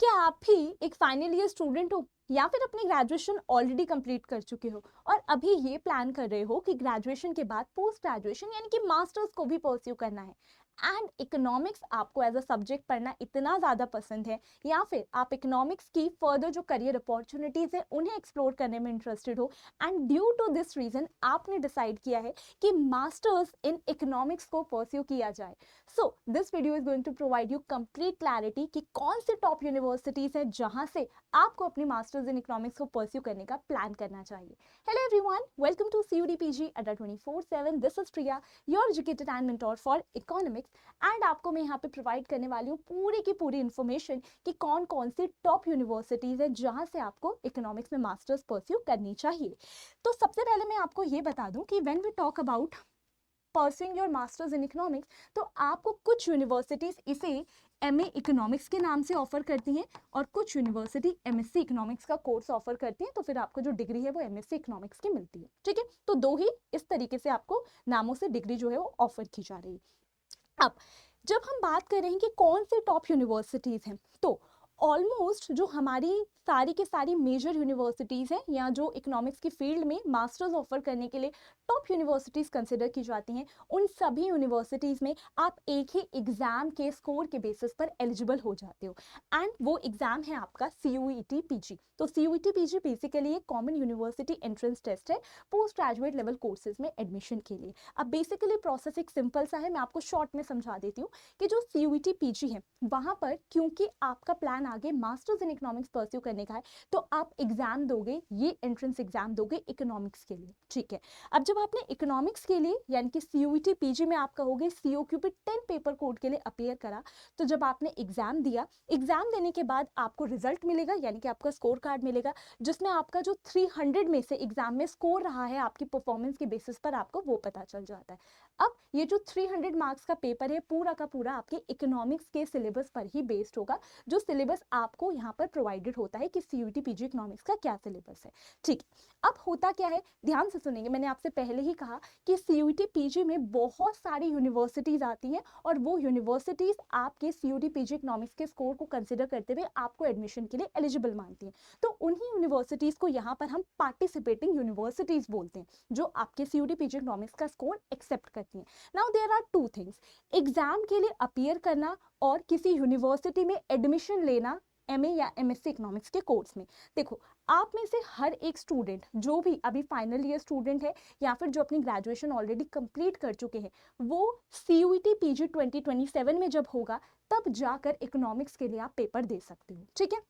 क्या आप भी एक फाइनल ईयर स्टूडेंट हो या फिर अपनी ग्रेजुएशन ऑलरेडी कंप्लीट कर चुके हो और अभी ये प्लान कर रहे हो कि ग्रेजुएशन के बाद पोस्ट ग्रेजुएशन यानी कि मास्टर्स को भी परस्यू करना है एंड इकोनॉमिक्स आपको एज अ सब्जेक्ट पढ़ना इतना ज़्यादा पसंद है, या फिर आप इकोनॉमिक्स की फर्दर जो करियर अपॉर्चुनिटीज़ है उन्हें एक्सप्लोर करने में इंटरेस्टेड हो and due to this reason आपने डिसाइड किया है कि मास्टर्स इन इकोनॉमिक्स को परस्यू किया जाए। So this video is going to provide you complete clarity कि कौन सी टॉप यूनिवर्सिटीज है जहां से आपको अपनी मास्टर्स इन इकोनॉमिक्स को परस्यू करने का प्लान करना चाहिए। Hello everyone, welcome to CUDPG Adda 24/7। This is Priya, your educated and mentor for economics and आपको मैं यहाँ पे प्रोवाइड करने वाली हूँ पूरी की पूरी इन्फॉर्मेशन कि कौन कौन सी टॉप यूनिवर्सिटीज है जहां से आपको इकोनॉमिक्स में मास्टर्स परस्यू करनी चाहिए। तो सबसे पहले मैं आपको ये बता दूं कि when we talk about pursuing your masters in economics, तो आपको कुछ यूनिवर्सिटीज इसे MA इकोनॉमिक्स के नाम से ऑफर करती हैं और कुछ यूनिवर्सिटी MSc इकोनॉमिक्स का कोर्स ऑफर करती हैं, तो फिर आपको जो डिग्री है वो MSc इकोनॉमिक्स की मिलती है। ठीक है, तो दो ही इस तरीके से आपको नामों से डिग्री जो है वो ऑफर की जा रही है। अब जब हम बात कर रहे हैं कि कौन सी टॉप यूनिवर्सिटीज हैं, तो ऑलमोस्ट जो हमारी सारी के सारी मेजर यूनिवर्सिटीज़ हैं या जो इकोनॉमिक्स की फील्ड में मास्टर्स ऑफर करने के लिए टॉप यूनिवर्सिटीज़ कंसिडर की जाती हैं, उन सभी यूनिवर्सिटीज़ में आप एक ही एग्ज़ाम के स्कोर के बेसिस पर एलिजिबल हो जाते हो एंड वो एग्ज़ाम है आपका CUET PG। तो CUET PG बेसिकली एक कॉमन यूनिवर्सिटी एंट्रेंस टेस्ट है पोस्ट ग्रेजुएट लेवल कोर्सेज में एडमिशन के लिए। अब बेसिकली प्रोसेस एक सिंपल सा है, मैं आपको शॉर्ट में समझा देती हूँ कि जो CUET PG है वहाँ पर क्योंकि आपका प्लान आगे मास्टर्स इन इकोनॉमिक्स परस्यू करने का है, तो आप एग्जाम दोगे, ये एंट्रेंस एग्जाम दोगे इकोनॉमिक्स के लिए। ठीक है, अब जब आपने इकोनॉमिक्स के लिए यानी कि CUET PG में आप कहोगे COQP 10 पेपर कोड के लिए अपीयर करा, तो जब आपने एग्जाम दिया, एग्जाम देने के बाद आपको रिजल्ट मिलेगा यानी कि आपका स्कोर कार्ड मिलेगा जिसमें आपका जो 300 में से एग्जाम में स्कोर रहा है आपकी परफॉर्मेंस के बेसिस पर आपको वो पता चल जाता है। अब ये जो 300 मार्क्स का पेपर है पूरा का पूरा आपके इकोनॉमिक्स के सिलेबस पर ही बेस्ड होगा, जो सिलेबस आपको यहाँ पर प्रोवाइडेड होता है कि CUET PG इकोनॉमिक्स का क्या सिलेबस है। ठीक है, अब होता क्या है, ध्यान से सुनेंगे, मैंने आपसे पहले ही कहा कि CUET PG में बहुत सारी यूनिवर्सिटीज आती हैं और वो यूनिवर्सिटीज आपके CUET PG इकोनॉमिक्स के स्कोर को कंसिडर करते हुए आपको एडमिशन के लिए एलिजिबल मानती हैं। तो उन्हीं यूनिवर्सिटीज को यहाँ पर हम पार्टिसिपेटिंग यूनिवर्सिटीज बोलते हैं जो आपके CUET PG इकोनॉमिक्स का स्कोर एक्सेप्ट करती हैं। Now there are two things, exam के लिए अपीयर करना और किसी यूनिवर्सिटी में एडमिशन लेना MA या MSc इकोनॉमिक्स के कोर्स में। देखो, आप में से हर एक स्टूडेंट जो भी अभी फाइनल ईयर स्टूडेंट है या फिर जो अपनी ग्रेजुएशन ऑलरेडी कंप्लीट कर चुके हैं, वो CUET PG 2027 में जब होगा तब जाकर इकोनॉमिक्स के लिए आप पेपर दे सकते हो। ठीक है,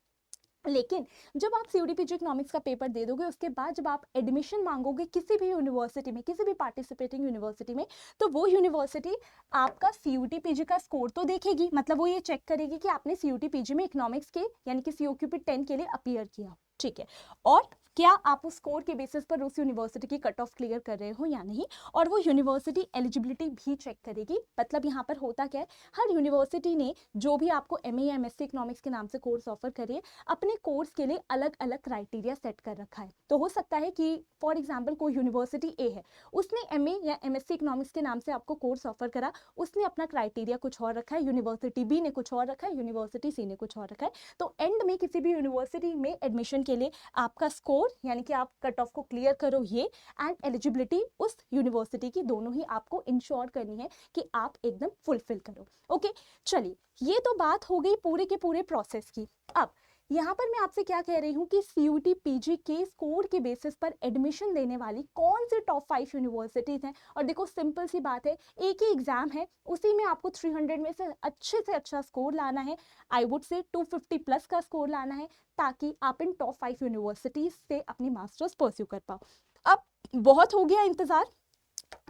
लेकिन जब आप CUET PG इकोनॉमिक्स का पेपर दे दोगे, उसके बाद जब आप एडमिशन मांगोगे किसी भी यूनिवर्सिटी में, किसी भी पार्टिसिपेटिंग यूनिवर्सिटी में, तो वो यूनिवर्सिटी आपका CUET PG का स्कोर तो देखेगी, मतलब वो ये चेक करेगी कि आपने CUET PG में इकोनॉमिक्स के यानी कि COQP 10 के लिए अपीयर किया। ठीक है, और क्या आप उस स्कोर के बेसिस पर उस यूनिवर्सिटी की कट ऑफ क्लियर कर रहे हो या नहीं, और वो यूनिवर्सिटी एलिजिबिलिटी भी चेक करेगी। मतलब यहाँ पर होता क्या है, हर यूनिवर्सिटी ने जो भी आपको MA या MSc इकोनॉमिक्स के नाम से कोर्स ऑफर करे, अपने कोर्स के लिए अलग अलग क्राइटेरिया सेट कर रखा है। तो हो सकता है कि फॉर एग्जाम्पल कोई यूनिवर्सिटी A है, उसने MA या MSc इकोनॉमिक्स के नाम से आपको कोर्स ऑफर करा, उसने अपना क्राइटेरिया कुछ और रखा है, यूनिवर्सिटी B ने कुछ और रखा है, यूनिवर्सिटी C ने कुछ और रखा है। तो एंड में किसी भी यूनिवर्सिटी में एडमिशन के लिए आपका स्कोर यानी कि आप कट ऑफ को क्लियर करो ये, एंड एलिजिबिलिटी उस यूनिवर्सिटी की, दोनों ही आपको इंश्योर करनी है कि आप एकदम फुलफिल करो। ओके, चलिए, ये तो बात हो गई पूरे के पूरे प्रोसेस की। अब यहाँ पर मैं आपसे क्या कह रही हूँ कि CUET PG के स्कोर के बेसिस पर एडमिशन देने वाली कौन सी टॉप 5 यूनिवर्सिटीज हैं। और देखो, सिंपल सी बात है, एक ही एग्जाम है, उसी में आपको 300 में से अच्छा स्कोर लाना है। आई वुड से 250 प्लस का स्कोर लाना है ताकि आप इन टॉप 5 यूनिवर्सिटीज से अपनी मास्टर्स परस्यू कर पाओ। अब बहुत हो गया इंतजार,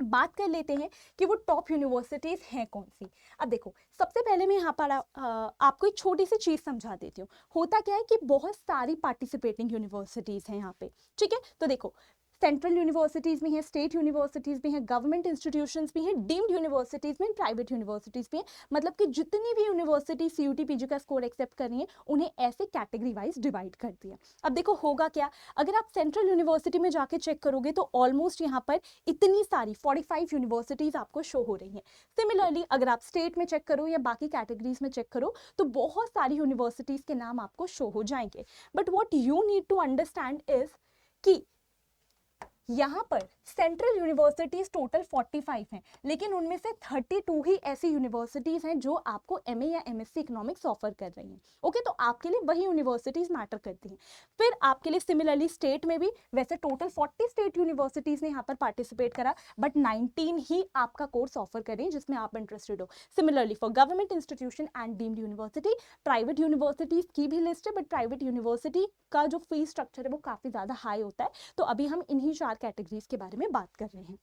बात कर लेते हैं कि वो टॉप यूनिवर्सिटीज हैं कौन सी। अब देखो, सबसे पहले मैं यहाँ पर आपको एक छोटी सी चीज समझा देती हूँ। होता क्या है कि बहुत सारी पार्टिसिपेटिंग यूनिवर्सिटीज हैं यहाँ पे। ठीक है, तो देखो, सेंट्रल यूनिवर्सिटीज़ भी हैं, स्टेट यूनिवर्सिटीज़ भी हैं, गवर्नमेंट इंस्टीट्यूशंस भी हैं, डीम्ड यूनिवर्सिटीज़ भी हैं, प्राइवेट यूनिवर्सिटीज़ भी हैं। मतलब कि जितनी भी यूनिवर्सिटी CUT PG का स्कोर एक्सेप्ट कर रही हैं उन्हें ऐसे कैटेगरी वाइज डिवाइड कर दिया। अब देखो होगा क्या, अगर आप सेंट्रल यूनिवर्सिटी में जाके चेक करोगे तो ऑलमोस्ट यहाँ पर इतनी सारी 45 यूनिवर्सिटीज़ आपको शो हो रही हैं। सिमिलरली अगर आप स्टेट में चेक करो या बाकी कैटेगरीज में चेक करो तो बहुत सारी यूनिवर्सिटीज़ के नाम आपको शो हो जाएंगे। But what you need to understand is कि यहाँ पर सेंट्रल यूनिवर्सिटीज टोटल 45 हैं, लेकिन उनमें से 32 ही ऐसी यूनिवर्सिटीज हैं जो आपको MA या MSc इकोनॉमिक्स ऑफर कर रही हैं। ओके, तो आपके लिए वही यूनिवर्सिटीज मैटर करती हैं। फिर आपके लिए सिमिलरली स्टेट में भी वैसे टोटल 40 स्टेट यूनिवर्सिटीज ने यहाँ पर पार्टिसिपेट करा, बट 19 ही आपका कोर्स ऑफर कर रही हैं जिसमें आप इंटरेस्टेड हो। Similarly for government institution and deemed university, private universities की भी लिस्ट है, बट प्राइवेट यूनिवर्सिटी का जो फीस स्ट्रक्चर है वो काफ़ी ज़्यादा हाई होता है। तो अभी हम इन्हीं 4 कैटेगरीज के बारे में बात कर रहे हैं।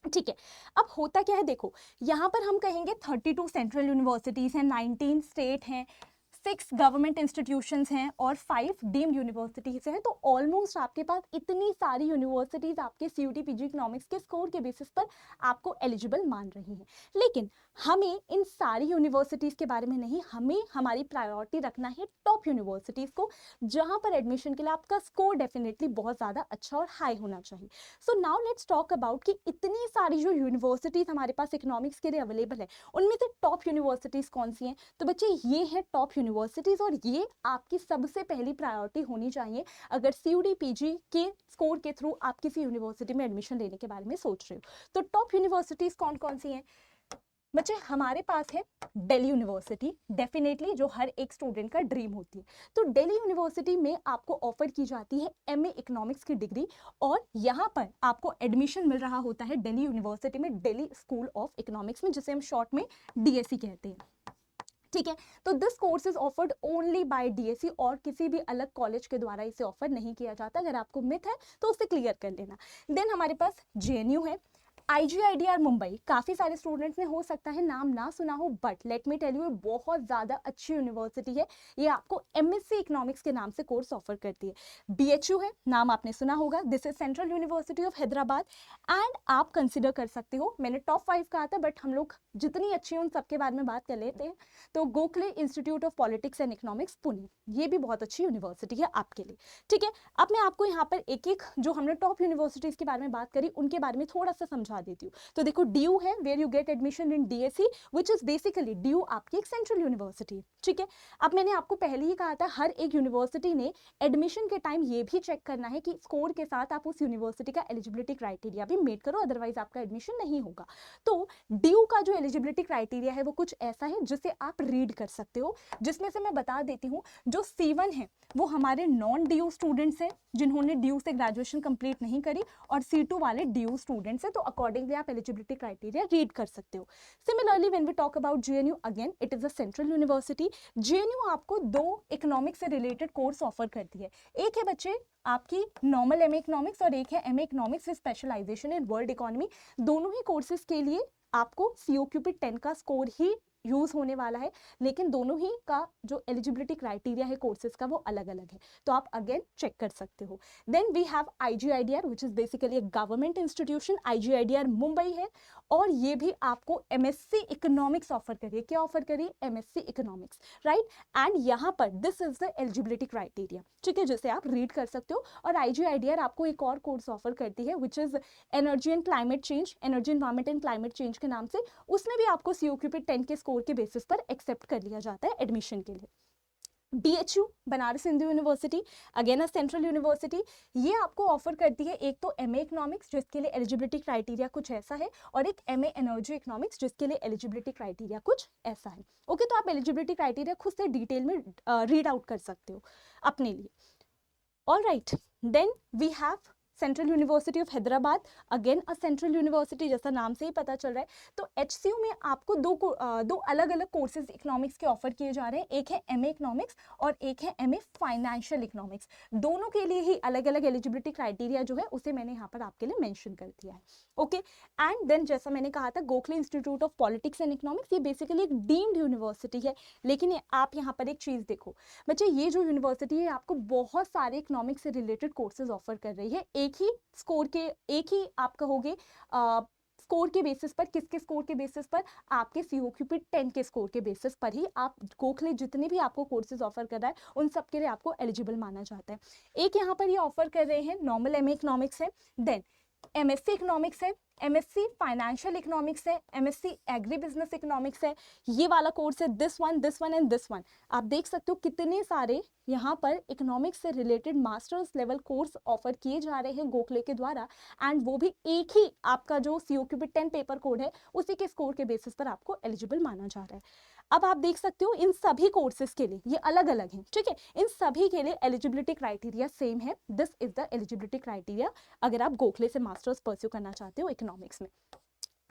ठीक है, अब होता क्या है, देखो यहाँ पर हम कहेंगे 32 सेंट्रल यूनिवर्सिटीज़ हैं, 19 स्टेट हैं, 6 गवर्नमेंट इंस्टीट्यूशंस हैं और 5 डीम्ड यूनिवर्सिटीज़ हैं। तो ऑलमोस्ट आपके पास इतनी सारी यूनिवर्सिटीज़ आपके CUT PG इकोनॉमिक्स के स्कोर के बेसिस पर आपको एलिजिबल मान रही हैं। लेकिन हमें इन सारी यूनिवर्सिटीज़ के बारे में नहीं, हमें हमारी प्रायोरिटी रखना है टॉप यूनिवर्सिटीज़ को, जहाँ पर एडमिशन के लिए आपका स्कोर डेफिनेटली बहुत ज़्यादा अच्छा और हाई होना चाहिए। So now let's talk about कि इतनी सारी जो यूनिवर्सिटीज़ हमारे पास इकोनॉमिक्स के लिए अवेलेबल है उनमें से टॉप यूनिवर्सिटीज़ कौन सी हैं। तो बच्चे ये है टॉप यूनिवर्सिटीज़ और ये आपकी सबसे पहली प्रायोरिटी होनी चाहिए अगर CUT PG के स्कोर के थ्रू आप किसी यूनिवर्सिटी में एडमिशन लेने के बारे में सोच रहे हो। तो टॉप यूनिवर्सिटीज़ कौन कौन सी हैं बच्चे, हमारे पास है दिल्ली यूनिवर्सिटी, डेफिनेटली जो हर एक स्टूडेंट का ड्रीम होती है। तो दिल्ली यूनिवर्सिटी में आपको ऑफर की जाती है MA इकोनॉमिक्स की डिग्री और यहाँ पर आपको एडमिशन मिल रहा होता है दिल्ली यूनिवर्सिटी में, दिल्ली स्कूल ऑफ इकोनॉमिक्स में, जिसे हम शॉर्ट में DSE कहते हैं। ठीक है, तो this course is offered only by DSE और किसी भी अलग कॉलेज के द्वारा इसे ऑफर नहीं किया जाता। अगर आपको मिथ है तो उसे क्लियर कर लेना। देन हमारे पास JNU है, IGIDR मुंबई, काफ़ी सारे स्टूडेंट्स ने हो सकता है नाम ना सुना हो, but let me tell you बहुत ज़्यादा अच्छी यूनिवर्सिटी है। ये आपको MSc इकोनॉमिक्स के नाम से कोर्स ऑफर करती है। BHU है, नाम आपने सुना होगा, this is central university of Hyderabad. And आप कंसिडर कर सकते हो, मैंने टॉप 5 कहा था बट हम लोग जितनी अच्छी उन सबके बारे में बात कर लेते हैं। तो Gokhale institute of politics and economics Pune, ये भी बहुत अच्छी यूनिवर्सिटी है आपके लिए। ठीक है, अब मैं आपको यहाँ पर एक एक जो हमने टॉप यूनिवर्सिटीज़ के बारे में बात करी उनके बारे में थोड़ा सा समझा देती हूँ। तो देखो DU है, where you get admission in DSE which is basically DU आपकी एक सेंट्रल यूनिवर्सिटी। ठीक है, अब मैंने आपको पहले ही कहा था हर एक यूनिवर्सिटी ने एडमिशन के टाइम ये भी चेक करना है कि स्कोर के साथ आप उस यूनिवर्सिटी का एलिजिबिलिटी क्राइटेरिया भी मेट करो, अदरवाइज आपका एडमिशन नहीं होगा। तो DU का जो एलिजिबिलिटी क्राइटेरिया है वो कुछ ऐसा है जिसे आप रीड कर सकते हो, जिसमें से मैं बता देती हूँ। जो C1 है वो हमारे नॉन DU स्टूडेंट्स हैं जिन्होंने DU से ग्रेजुएशन कंप्लीट नहीं करी, और C2 वाले DU स्टूडेंट्स हैं। तो अकॉर्डिंगली आप एलिजिबिलिटी क्राइटेरिया रीड कर सकते हो। Similarly when we talk about JNU, again it is a central university. JNU आपको 2 इकोनॉमिक्स से रिलेटेड कोर्स ऑफर करती है। एक है बच्चे आपकी नॉर्मल MA इकोनॉमिक्स और एक है MA economics with specialisation in world economy. दोनों ही कोर्सेज के लिए आपको COQP 10 का स्कोर ही यूज होने वाला है, लेकिन दोनों ही का जो एलिजिबिलिटी क्राइटेरिया है कोर्सेज का वो अलग अलग है, तो आप अगेन चेक कर सकते हो। Then we have IGIDR which is basically एक गवर्नमेंट इंस्टीट्यूशन। IGIDR मुंबई है और ये भी आपको MSc इकोनॉमिक्स ऑफर करिए। क्या ऑफर करिए? MSc economics, right. एंड यहाँ पर this is the eligibility criteria, ठीक है, जिसे आप रीड कर सकते हो। और IGIDR आपको एक और कोर्स ऑफर करती है which is energy and climate change, energy environment and climate change के नाम से। उसमें भी आपको COQP 10 के स्कोर के बेसिस पर एक्सेप्ट कर लिया जाता है एडमिशन के लिए। BHU Banaras Hindu university, again a central university, ये आपको ऑफर करती है एक तो MA इकोनॉमिक्स जिसके लिए एलिजिबिलिटी क्राइटेरिया कुछ ऐसा है, और एक MA एनर्जी इकोनॉमिक्स जिसके लिए एलिजिबिलिटी क्राइटेरिया कुछ ऐसा है। ओके, तो आप एलिजिबिलिटी क्राइटेरिया खुद से डिटेल में रीड आउट कर सकते हो अपने लिए। All right, then we have central university of Hyderabad, again a central university, जैसा नाम से ही पता चल रहा है। तो HCU में आपको दो अलग अलग कोर्सेज इकोनॉमिक्स के ऑफर किए जा रहे हैं। एक है MA इकोनॉमिक्स और एक है MA फाइनेंशियल इकोनॉमिक्स। दोनों के लिए ही अलग अलग एलिजिबिलिटी क्राइटेरिया जो है उसे मैंने यहाँ पर आपके लिए मेंशन कर दिया है। ओके, एंड देन जैसा मैंने कहा था Gokhale institute of politics and economics, ये बेसिकली एक डीम्ड यूनिवर्सिटी है। लेकिन आप यहाँ पर एक चीज़ देखो बच्चे, ये जो यूनिवर्सिटी है आपको बहुत सारे इकोनॉमिक्स से रिलेटेड कोर्सेज ऑफर कर रही है एक ही स्कोर के, एक ही आप कहोगे स्कोर के बेसिस पर, किसके स्कोर के बेसिस पर, आपके COQP 10 के स्कोर के बेसिस पर ही आप गोखले जितने भी आपको कोर्सेज ऑफर कर रहा है उन सब के लिए आपको एलिजिबल माना जाता है। एक यहाँ पर ये ऑफर कर रहे हैं नॉर्मल MA इकोनॉमिक्स है, देन MSc इकोनॉमिक्स है, MSc फाइनेंशियल इकोनॉमिक्स है, MSc एग्री बिजनेस इकोनॉमिक्स है, ये वाला कोर्स है, this one and this one. आप देख सकते हो कितने सारे यहाँ पर इकोनॉमिक्स से related masters level course offer किए जा रहे हैं गोखले के द्वारा, एंड वो भी एक ही आपका जो COQP 10 पेपर कोड है उसी के स्कोर के बेसिस पर आपको एलिजिबल माना जा रहा है। अब आप देख सकते हो इन सभी कोर्सेज के लिए ये अलग अलग हैं, ठीक है, इन सभी के लिए एलिजिबिलिटी क्राइटेरिया सेम है। This is the eligibility criteria अगर आप गोखले से मास्टर्स परस्यू करना चाहते हो इकोनॉमिक्स में।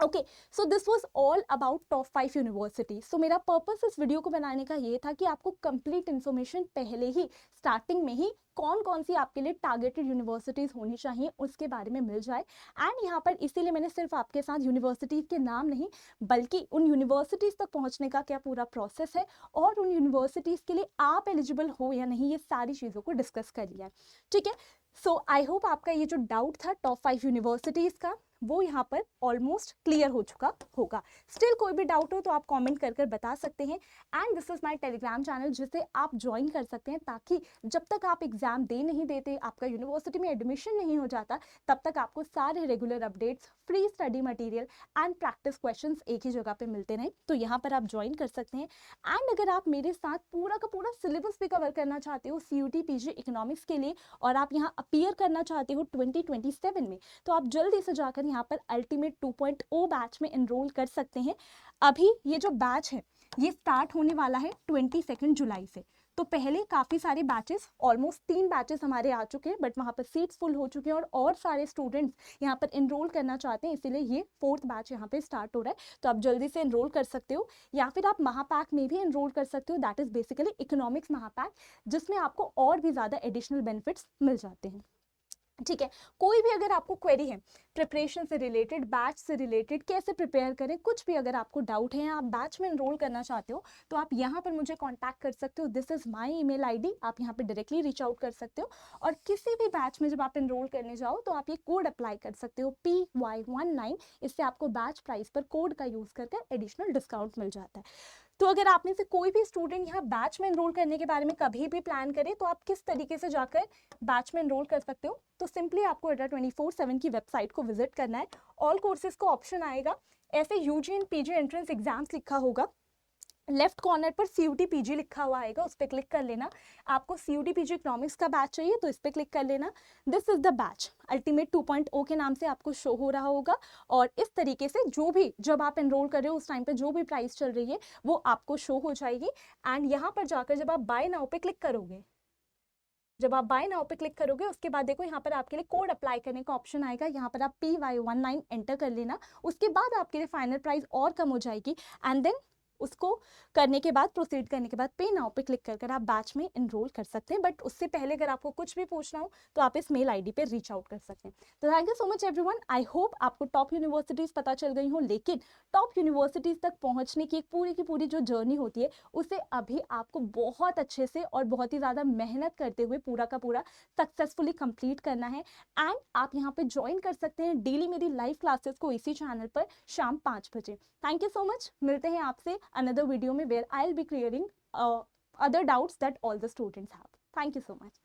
Okay, so this was all about top 5 university. So मेरा पर्पस इस वीडियो को बनाने का ये था कि आपको कंप्लीट इन्फॉर्मेशन पहले ही स्टार्टिंग में ही कौन कौन सी आपके लिए टारगेटेड यूनिवर्सिटीज़ होनी चाहिए उसके बारे में मिल जाए। एंड यहाँ पर इसीलिए मैंने सिर्फ आपके साथ यूनिवर्सिटीज़ के नाम नहीं बल्कि उन यूनिवर्सिटीज़ तक पहुँचने का क्या पूरा प्रोसेस है और उन यूनिवर्सिटीज़ के लिए आप एलिजिबल हो या नहीं, ये सारी चीज़ों को डिस्कस कर लिया है, ठीक है। सो आई होप आपका ये जो डाउट था टॉप 5 यूनिवर्सिटीज़ का वो यहाँ पर ऑलमोस्ट क्लियर हो चुका होगा। स्टिल कोई भी डाउट हो तो आप कमेंट कर कर बता सकते हैं। And this is my Telegram channel जिसे आप ज्वाइन कर सकते हैं ताकि जब तक आप एग्जाम दे नहीं देते, आपका यूनिवर्सिटी में एडमिशन नहीं हो जाता, तब तक आपको सारे regular updates, free study material and practice questions एक ही जगह पे मिलते रहें। तो यहाँ पर आप ज्वाइन कर सकते हैं। एंड अगर आप मेरे साथ पूरा का पूरा सिलेबस भी कवर करना चाहते हो CUT PG इकोनॉमिक्स के लिए और आप यहाँ अपीयर करना चाहते हो 2027 में, तो आप जल्दी से जाकर यहाँ पर अल्टीमेट 2.0 बैच में एनरोल कर सकते हैं। अभी ये जो बैच है ये स्टार्ट होने वाला है 22 जुलाई से। तो पहले काफ़ी सारे बैचेस, ऑलमोस्ट 3 बैचेस हमारे आ चुके हैं, बट वहाँ पर सीट्स फुल हो चुके हैं और सारे स्टूडेंट्स यहाँ पर एनरोल करना चाहते हैं, इसीलिए ये 4th बैच यहाँ पे स्टार्ट हो रहा है। तो आप जल्दी से एनरोल कर सकते हो या फिर आप महापैक में भी एनरोल कर सकते हो, दैट इज़ बेसिकली इकोनॉमिक्स महापैक, जिसमें आपको और भी ज़्यादा एडिशनल बेनिफिट्स मिल जाते हैं, ठीक है। कोई भी अगर आपको क्वेरी है प्रिपरेशन से रिलेटेड, बैच से रिलेटेड, कैसे प्रिपेयर करें, कुछ भी अगर आपको डाउट है, आप बैच में एनरोल करना चाहते हो तो आप यहाँ पर मुझे कांटेक्ट कर सकते हो। This is my email ID, आप यहाँ पे डायरेक्टली रीच आउट कर सकते हो। और किसी भी बैच में जब आप एनरोल करने जाओ तो आप ये कोड अप्लाई कर सकते हो PY19, इससे आपको बैच प्राइस पर कोड का यूज़ करके एडिशनल डिस्काउंट मिल जाता है। तो अगर आप में से कोई भी स्टूडेंट यहाँ बैच में एनरोल करने के बारे में कभी भी प्लान करे तो आप किस तरीके से जाकर बैच में एनरोल कर सकते हो, तो सिंपली आपको अड्डा 24/7 की वेबसाइट को विजिट करना है। ऑल कोर्सेज को ऑप्शन आएगा, ऐसे UG and PG entrance exams लिखा होगा, लेफ्ट कॉर्नर पर CUT PG लिखा हुआ आएगा, उस पर क्लिक कर लेना। आपको CUT PG इकोनॉमिक्स का बैच चाहिए तो इस पर क्लिक कर लेना। This is the batch ultimate 2.0 के नाम से आपको शो हो रहा होगा और इस तरीके से जो भी जब आप एनरोल कर रहे हो उस टाइम पे जो भी प्राइस चल रही है वो आपको शो हो जाएगी। एंड यहाँ पर जाकर जब आप बाय नाउ पे क्लिक करोगे, जब आप बाय नाउ पे क्लिक करोगे उसके बाद देखो यहाँ पर आपके लिए कोड अप्लाई करने का ऑप्शन आएगा, यहाँ पर आप PY19 एंटर कर लेना। उसके बाद आपके लिए फाइनल प्राइस और कम हो जाएगी एंड देन उसको करने के बाद, प्रोसीड करने के बाद पे नाउ पे क्लिक कर आप बैच में एनरोल कर सकते हैं। बट उससे पहले अगर आपको कुछ भी पूछना हो तो आप इस मेल आईडी पे रीच आउट कर सकते हैं। तो thank you so much everyone. I hope आपको टॉप यूनिवर्सिटीज़ पता चल गई हो, लेकिन टॉप यूनिवर्सिटीज़ तक पहुंचने की पूरी जो जर्नी होती है उसे अभी आपको बहुत अच्छे से और बहुत ही ज़्यादा मेहनत करते हुए पूरा का पूरा सक्सेसफुली कंप्लीट करना है। एंड आप यहाँ पे ज्वाइन कर सकते हैं डेली मेरी लाइव क्लासेस को इसी चैनल पर शाम 5 बजे। Thank you so much. मिलते हैं आपसे another video where I'll be clearing other doubts that all the students have. Thank you so much.